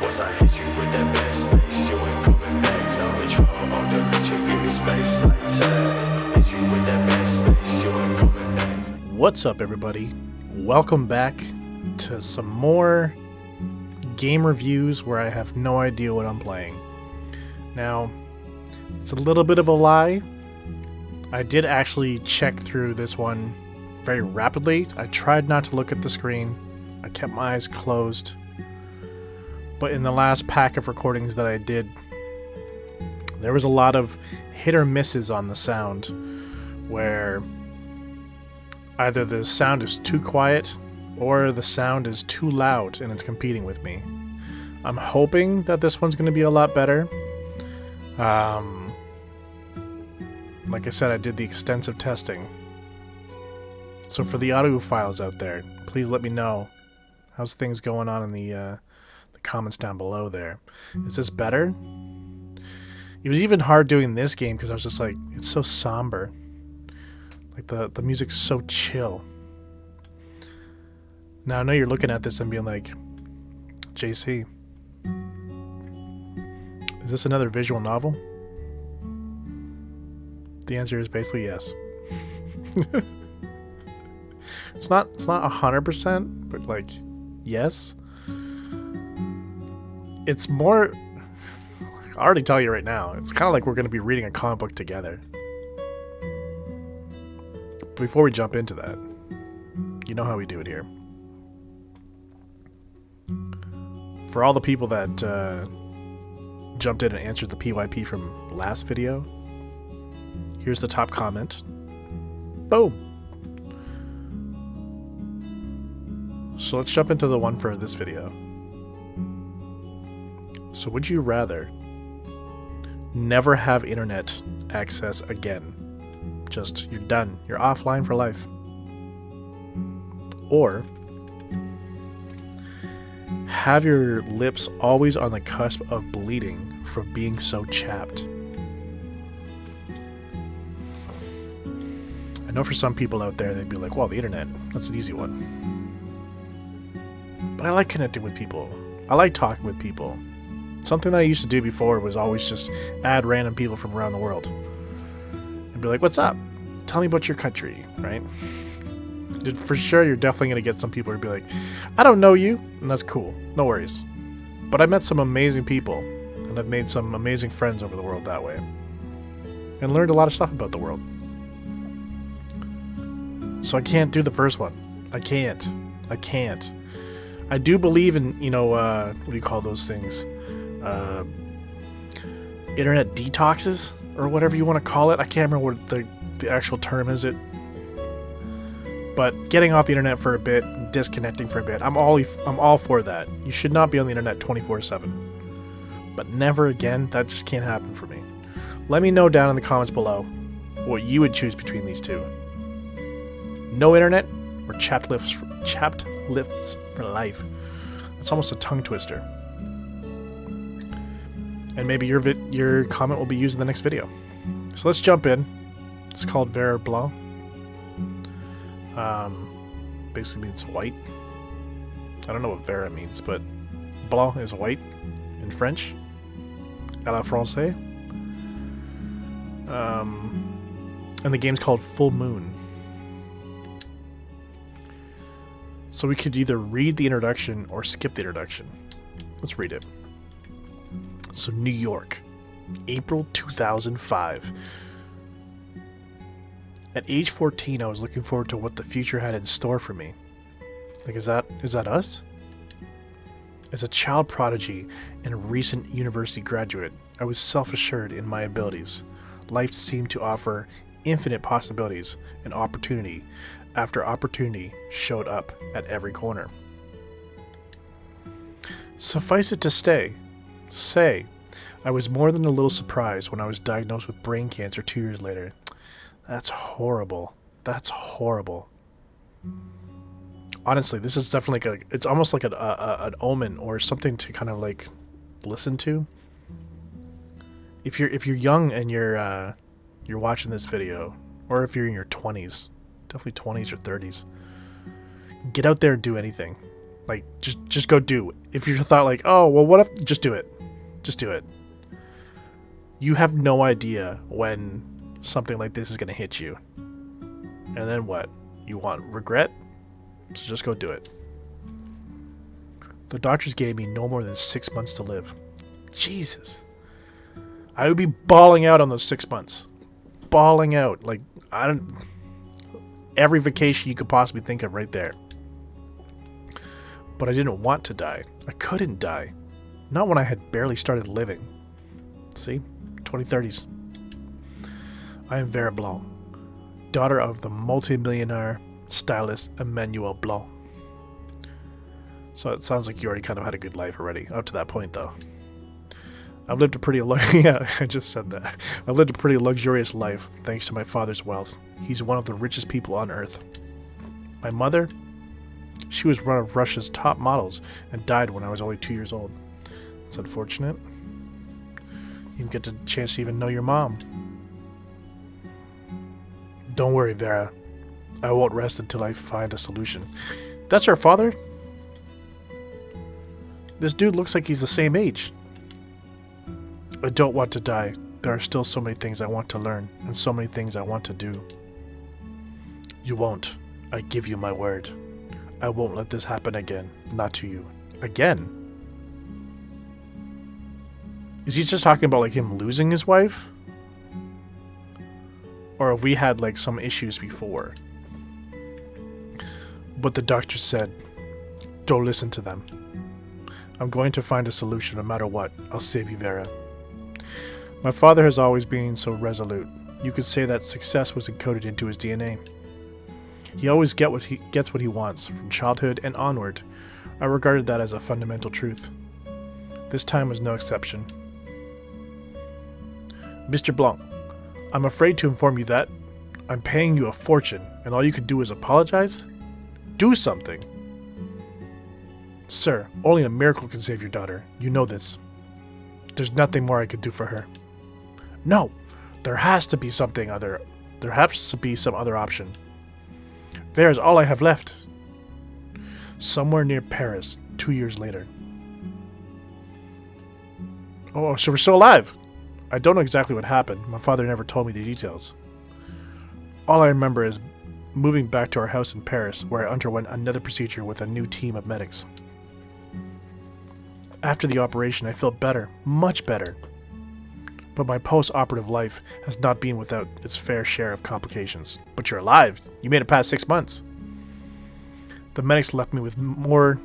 Once I hit you with that bad space, you ain't coming back. No control, on the reach, you give me space. Like time, hit you with that bad space, you ain't coming back. What's up, everybody? Welcome back to some more game reviews where I have no idea what I'm playing. Now, it's a little bit of a lie. I did actually check through this one very rapidly. I tried not to look at the screen. I kept my eyes closed. But in the last pack of recordings that I did, there was a lot of hit or misses on the sound, where either the sound is too quiet or the sound is too loud and it's competing with me. I'm hoping that this one's going to be a lot better. Like I said, I did the extensive testing. So for the audiophiles out there, please let me know how's things going on in the comments down below there. Is this better? It was even hard doing this game because I was just like, it's so somber. Like the music's so chill. Now I know you're looking at this and being like, JC, is this another visual novel? The answer is basically yes. It's not 100%, but like, yes. It's more, I'll already tell you right now, it's kind of like we're going to be reading a comic book together. Before we jump into that, you know how we do it here. For all the people that jumped in and answered the PYP from last video, here's the top comment. Boom! So let's jump into the one for this video. So would you rather never have internet access again? Just, you're done. You're offline for life. Or have your lips always on the cusp of bleeding from being so chapped. I know for some people out there, they'd be like, well, the internet, that's an easy one. But I like connecting with people. I like talking with people. Something that I used to do before was always just add random people from around the world. And be like, what's up? Tell me about your country, right? For sure, you're definitely going to get some people who'd be like, I don't know you, and that's cool. No worries. But I met some amazing people, and I've made some amazing friends over the world that way. And learned a lot of stuff about the world. So I can't do the first one. I can't. I do believe in, what do you call those things? Internet detoxes, or whatever you want to call it. I can't remember what the actual term is. But getting off the internet for a bit, disconnecting for a bit, I'm all for that. You should not be on the internet 24/7. But never again. That just can't happen for me. Let me know down in the comments below what you would choose between these two. No internet or chapped lips for life. It's almost a tongue twister. And maybe your comment will be used in the next video. So let's jump in. It's called Vera Blanc. Basically means white. I don't know what Vera means, but Blanc is white in French. À la française. And the game's called Full Moon. So we could either read the introduction or skip the introduction. Let's read it. So New York, April 2005. At age 14, I was looking forward to what the future had in store for me. Like, is that us? As a child prodigy and a recent university graduate, I was self-assured in my abilities. Life seemed to offer infinite possibilities, and opportunity after opportunity showed up at every corner. Suffice it to say, I was more than a little surprised when I was diagnosed with brain cancer 2 years later. That's horrible. That's horrible. Honestly, this is definitely it's almost like an omen or something to kind of like listen to. If you're young and you're watching this video, or if you're in your 20s, definitely 20s or 30s, get out there and do anything. Like, just go do. If you thought like, oh, well, what if, just do it. Just do it. You have no idea when something like this is going to hit you. And then what? You want regret? So just go do it. The doctors gave me no more than 6 months to live. Jesus. I would be bawling out on those 6 months. Bawling out. Like, every vacation you could possibly think of right there. But I didn't want to die. I couldn't die. Not when I had barely started living. See? 2030s. I am Vera Blanc, daughter of the multi-millionaire stylist Emmanuel Blanc. So it sounds like you already kind of had a good life already, up to that point though. I've lived a pretty yeah, I just said that. I've lived a pretty luxurious life thanks to my father's wealth. He's one of the richest people on earth. My mother, she was one of Russia's top models and died when I was only 2 years old. It's unfortunate. You didn't get the chance to even know your mom. Don't worry, Vera. I won't rest until I find a solution. That's her father? This dude looks like he's the same age. I don't want to die. There are still so many things I want to learn, and so many things I want to do. You won't. I give you my word. I won't let this happen again. Not to you. Again? Is he just talking about like him losing his wife? Or have we had like some issues before? But the doctor said, don't listen to them. I'm going to find a solution no matter what. I'll save you, Vera. My father has always been so resolute. You could say that success was encoded into his DNA. He always gets what he wants, from childhood and onward. I regarded that as a fundamental truth. This time was no exception. Mr. Blanc, I'm afraid to inform you that I'm paying you a fortune, and all you can do is apologize? Do something! Sir, only a miracle can save your daughter. You know this. There's nothing more I could do for her. No! There has to be something other. There has to be some other option. There's all I have left. Somewhere near Paris, 2 years later. Oh, so we're still alive! I don't know exactly what happened. My father never told me the details. All I remember is moving back to our house in Paris, where I underwent another procedure with a new team of medics. After the operation, I felt better, much better. But my post-operative life has not been without its fair share of complications. But you're alive. You made it past 6 months. The medics left me with more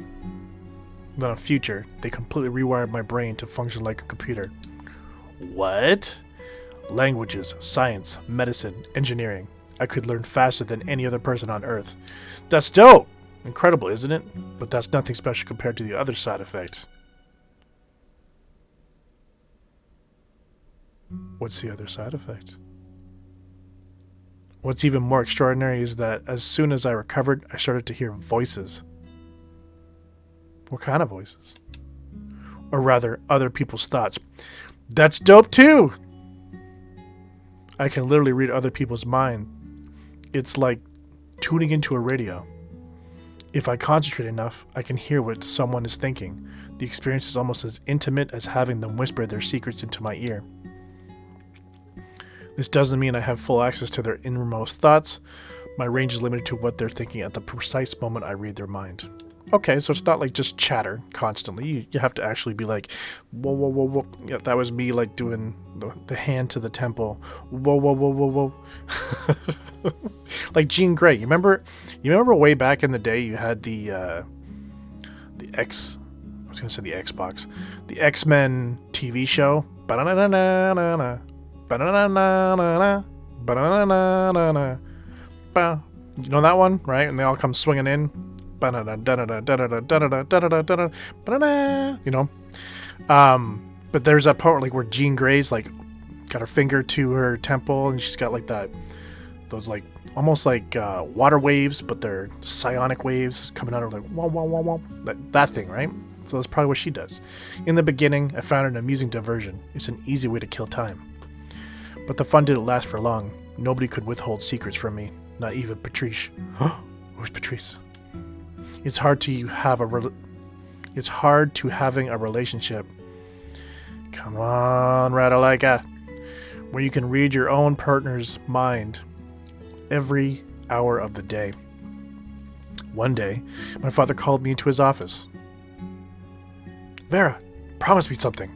than a future. They completely rewired my brain to function like a computer. What? Languages, science, medicine, engineering. I could learn faster than any other person on Earth. That's dope! Incredible, isn't it? But that's nothing special compared to the other side effect. What's the other side effect? What's even more extraordinary is that as soon as I recovered, I started to hear voices. What kind of voices? Or rather, other people's thoughts. That's dope too! I can literally read other people's mind. It's like tuning into a radio. If I concentrate enough, I can hear what someone is thinking. The experience is almost as intimate as having them whisper their secrets into my ear. This doesn't mean I have full access to their innermost thoughts. My range is limited to what they're thinking at the precise moment I read their mind. Okay, so it's not like just chatter constantly. You have to actually be like, whoa, whoa, whoa, whoa. Yeah, that was me like doing the hand to the temple. Whoa, whoa, whoa, whoa, whoa. Like Jean Grey. You remember way back in the day you had the Xbox. The X-Men TV show. Ba-na-na-na-na-na. Ba-na-na-na-na-na. Ba-na-na-na-na-na. Ba. You know that one, right? And they all come swinging in. You know, but there's that part like where Jean Grey's like got her finger to her temple and she's got like those like almost like water waves, but they're psionic waves coming out of like wah, wah, wah, wah. That thing, right? So that's probably what she does. In the beginning, I found it an amusing diversion. It's an easy way to kill time. But the fun didn't last for long. Nobody could withhold secrets from me, not even Patrice. Who's Patrice? It's hard to have it's hard to having a relationship. Come on, Radalaika. Where you can read your own partner's mind every hour of the day. One day, my father called me into his office. Vera, promise me something.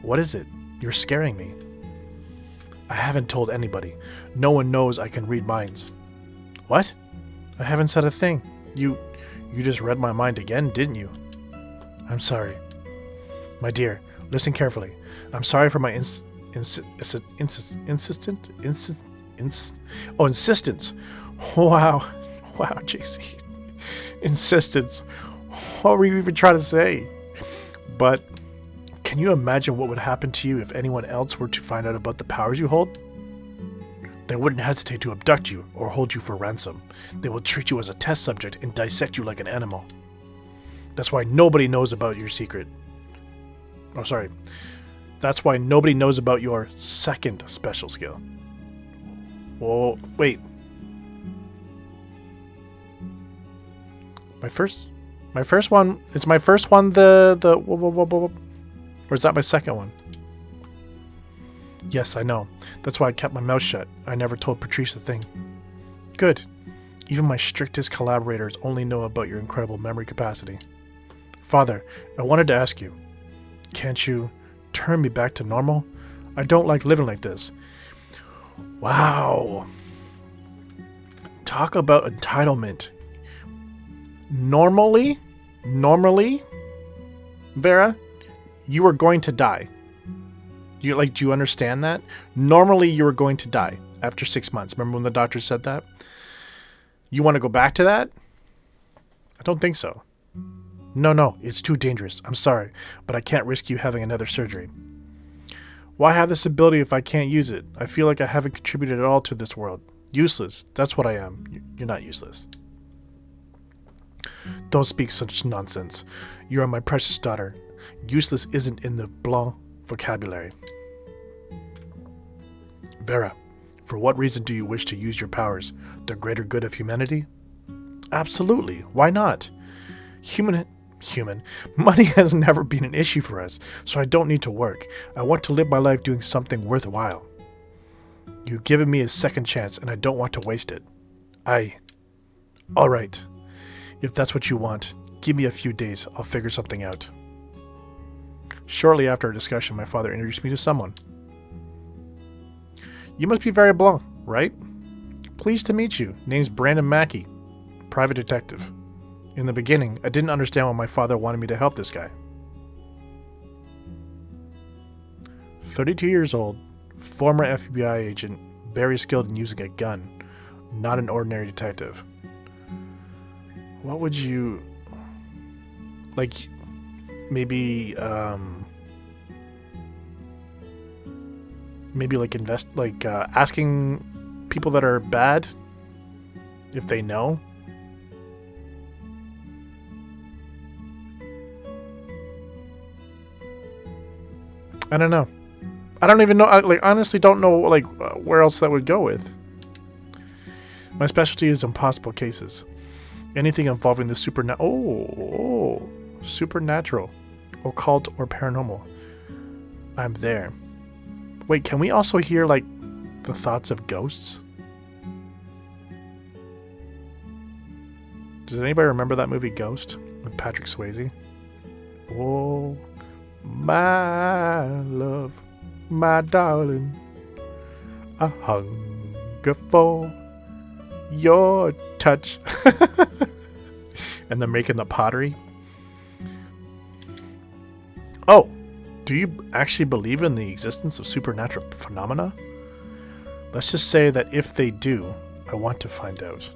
What is it? You're scaring me. I haven't told anybody. No one knows I can read minds. What? I haven't said a thing. You just read my mind again, didn't you? I'm sorry. My dear, listen carefully. I'm sorry for my insistence. Wow, JC. Insistence. What were you even trying to say? But can you imagine what would happen to you if anyone else were to find out about the powers you hold? They wouldn't hesitate to abduct you or hold you for ransom. They will treat you as a test subject and dissect you like an animal. That's why nobody knows about your secret. Oh, sorry. That's why nobody knows about your second special skill. Whoa, wait. My first one, is my first one or is that my second one? Yes, I know. That's why I kept my mouth shut. I never told Patrice a thing. Good. Even my strictest collaborators only know about your incredible memory capacity. Father, I wanted to ask you, can't you turn me back to normal? I don't like living like this. Wow. Talk about entitlement. Normally, Vera, you are going to die. Do you understand that? Normally, you are going to die after 6 months. Remember when the doctor said that? You want to go back to that? I don't think so. No, it's too dangerous. I'm sorry, but I can't risk you having another surgery. Why have this ability if I can't use it? I feel like I haven't contributed at all to this world. Useless. That's what I am. You're not useless. Don't speak such nonsense. You are my precious daughter. Useless isn't in the Blanc vocabulary. Vera, for what reason do you wish to use your powers? The greater good of humanity? Absolutely. Why not? Human. Money has never been an issue for us, so I don't need to work. I want to live my life doing something worthwhile. You've given me a second chance, and I don't want to waste it. All right. If that's what you want, give me a few days. I'll figure something out. Shortly after our discussion, my father introduced me to someone. You must be Vera Blanc, right? Pleased to meet you. Name's Brandon Mackey, private detective. In the beginning, I didn't understand why my father wanted me to help this guy. 32 years old, former FBI agent, very skilled in using a gun, not an ordinary detective. What would you... maybe asking people that are bad if they know? I don't know. I don't even know. I honestly don't know where else that would go with. My specialty is impossible cases. Anything involving the supernatural, occult, or paranormal. I'm there. Wait, can we also hear the thoughts of ghosts? Does anybody remember that movie Ghost with Patrick Swayze? Oh, my love, my darling, I hunger for your touch. And they're making the pottery. Oh, do you actually believe in the existence of supernatural phenomena? Let's just say that if they do, I want to find out.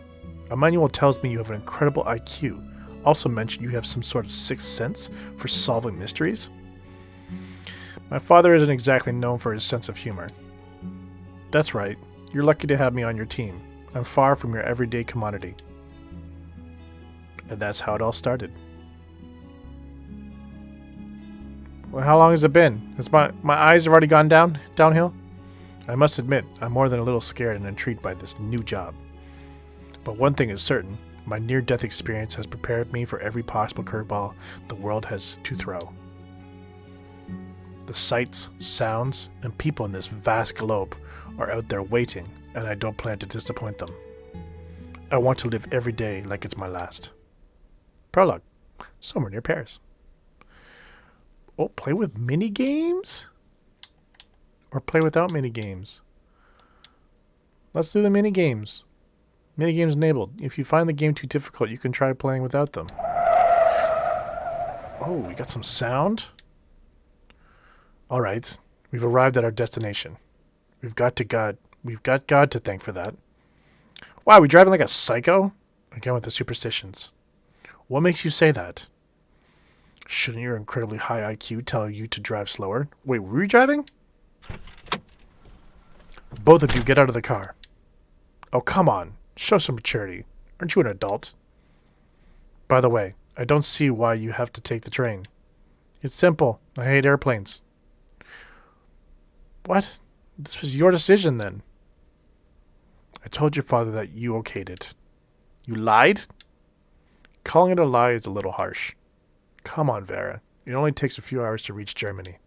A manual tells me you have an incredible IQ. Also mentioned you have some sort of sixth sense for solving mysteries. My father isn't exactly known for his sense of humor. That's right. You're lucky to have me on your team. I'm far from your everyday commodity. And that's how it all started. Well, how long has it been? Has my eyes have already gone downhill? I must admit, I'm more than a little scared and intrigued by this new job. But one thing is certain, My near-death experience has prepared me for every possible curveball the world has to throw. The sights, sounds, and people in this vast globe are out there waiting, and I don't plan to disappoint them. I want to live every day like it's my last. Prologue. Somewhere near Paris. Oh, play with mini-games? Or play without mini-games? Let's do the mini-games. Mini-games enabled. If you find the game too difficult, you can try playing without them. Oh, we got some sound? Alright. We've arrived at our destination. We've got God to thank for that. Wow, are we driving like a psycho? Again with the superstitions. What makes you say that? Shouldn't your incredibly high IQ tell you to drive slower? Wait, were you driving? Both of you get out of the car. Oh, come on. Show some maturity. Aren't you an adult? By the way, I don't see why you have to take the train. It's simple. I hate airplanes. What? This was your decision then. I told your father that you okayed it. You lied? Calling it a lie is a little harsh. Come on, Vera. It only takes a few hours to reach Germany.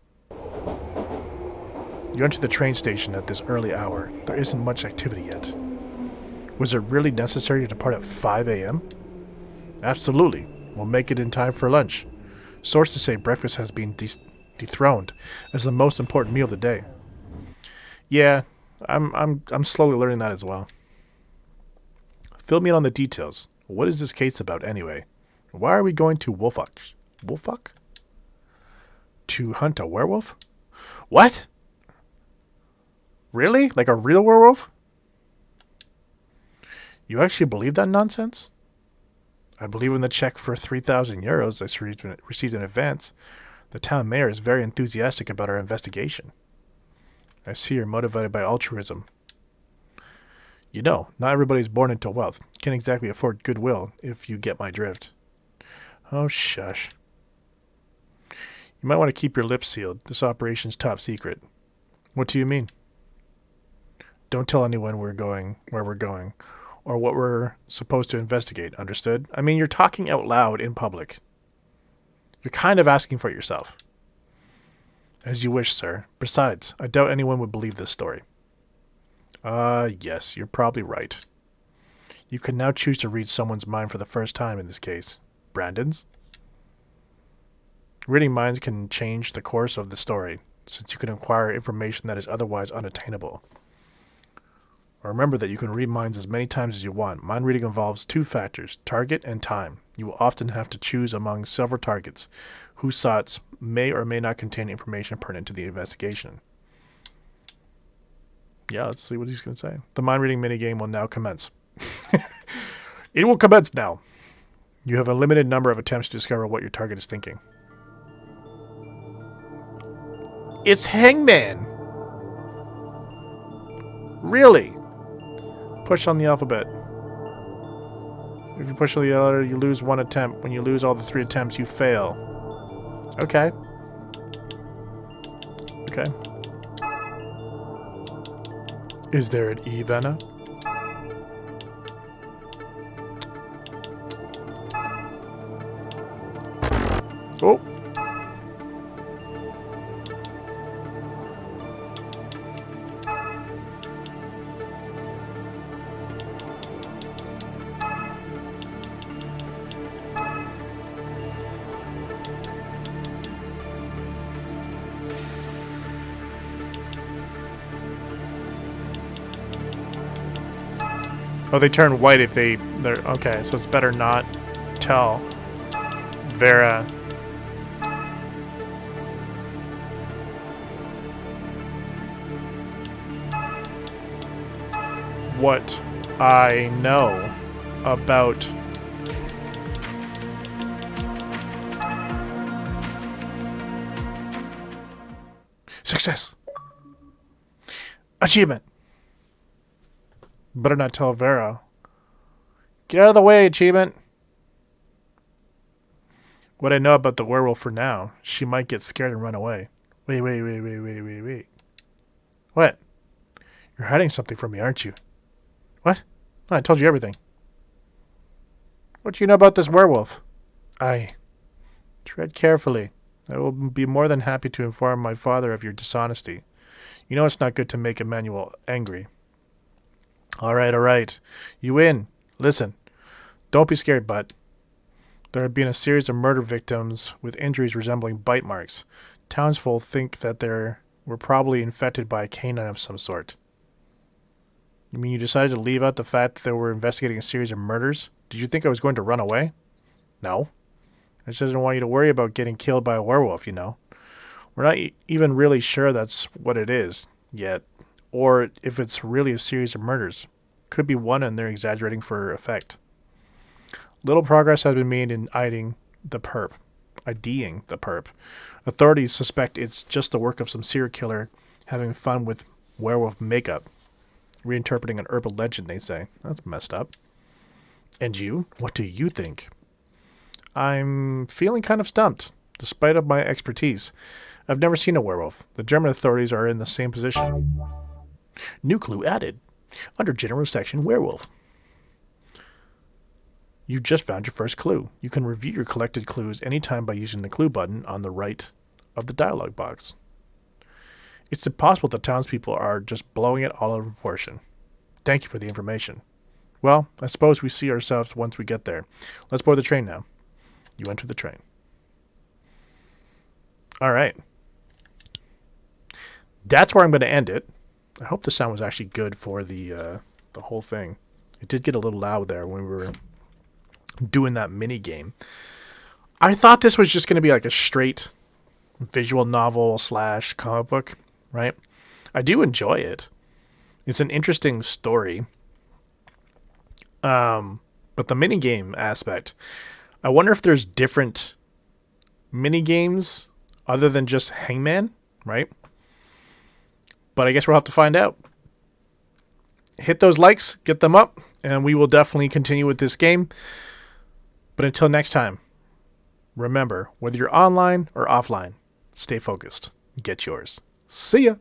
You enter the train station at this early hour. There isn't much activity yet. Was it really necessary to depart at 5 a.m.? Absolutely. We'll make it in time for lunch. Sources say breakfast has been dethroned as the most important meal of the day. Yeah, I'm slowly learning that as well. Fill me in on the details. What is this case about anyway? Why are we going to Wolfuck? To hunt a werewolf? What? Really? Like a real werewolf? You actually believe that nonsense? I believe in the check for 3,000 euros I received in advance. The town mayor is very enthusiastic about our investigation. I see you're motivated by altruism. You know, not everybody's born into wealth. Can't exactly afford goodwill, if you get my drift. Oh, shush. You might want to keep your lips sealed. This operation's top secret. What do you mean? Don't tell anyone where we're going, or what we're supposed to investigate, understood? I mean, you're talking out loud in public. You're kind of asking for it yourself. As you wish, sir. Besides, I doubt anyone would believe this story. Yes, you're probably right. You can now choose to read someone's mind for the first time in this case. Brandon's? Reading minds can change the course of the story, since you can acquire information that is otherwise unattainable. Remember that you can read minds as many times as you want. Mind reading involves two factors, target and time. You will often have to choose among several targets, whose thoughts may or may not contain information pertinent to the investigation. Yeah, let's see what he's going to say. The mind reading minigame will now commence. It will commence now. You have a limited number of attempts to discover what your target is thinking. It's Hangman! Really? Push on the alphabet. If you push on the letter, you lose one attempt. When you lose all the 3 attempts, you fail. Okay. Okay. Is there an E, Venna? Oh. Oh, they turn white if they're... Okay, so it's better not tell Vera. What I know about... Success! Achievement! Better not tell Vera. Get out of the way, achievement. What I know about the werewolf for now, she might get scared and run away. Wait. What? You're hiding something from me, aren't you? What? No, I told you everything. What do you know about this werewolf? I... Tread carefully. I will be more than happy to inform my father of your dishonesty. You know it's not good to make Emmanuel angry. All right. You win. Listen. Don't be scared, bud. There have been a series of murder victims with injuries resembling bite marks. Townsfolk think that they were probably infected by a canine of some sort. You mean you decided to leave out the fact that they were investigating a series of murders? Did you think I was going to run away? No. I just didn't want you to worry about getting killed by a werewolf, you know. We're not even really sure that's what it is yet, or if it's really a series of murders. Could be one and they're exaggerating for effect. Little progress has been made in IDing the perp. Authorities suspect it's just the work of some serial killer having fun with werewolf makeup. Reinterpreting an urban legend, they say. That's messed up. And you? What do you think? I'm feeling kind of stumped, despite of my expertise. I've never seen a werewolf. The German authorities are in the same position. New clue added. Under general section, werewolf. You just found your first clue. You can review your collected clues anytime by using the clue button on the right of the dialog box. It's impossible that townspeople are just blowing it all out of proportion. Thank you for the information. Well, I suppose we see ourselves once we get there. Let's board the train now. You enter the train. All right. That's where I'm going to end it. I hope the sound was actually good for the whole thing. It did get a little loud there when we were doing that mini game. I thought this was just going to be like a straight visual novel / comic book, right? I do enjoy it. It's an interesting story. But the mini game aspect, I wonder if there's different mini games other than just Hangman, right? But I guess we'll have to find out. Hit those likes, get them up, and we will definitely continue with this game. But until next time, remember, whether you're online or offline, stay focused. Get yours. See ya.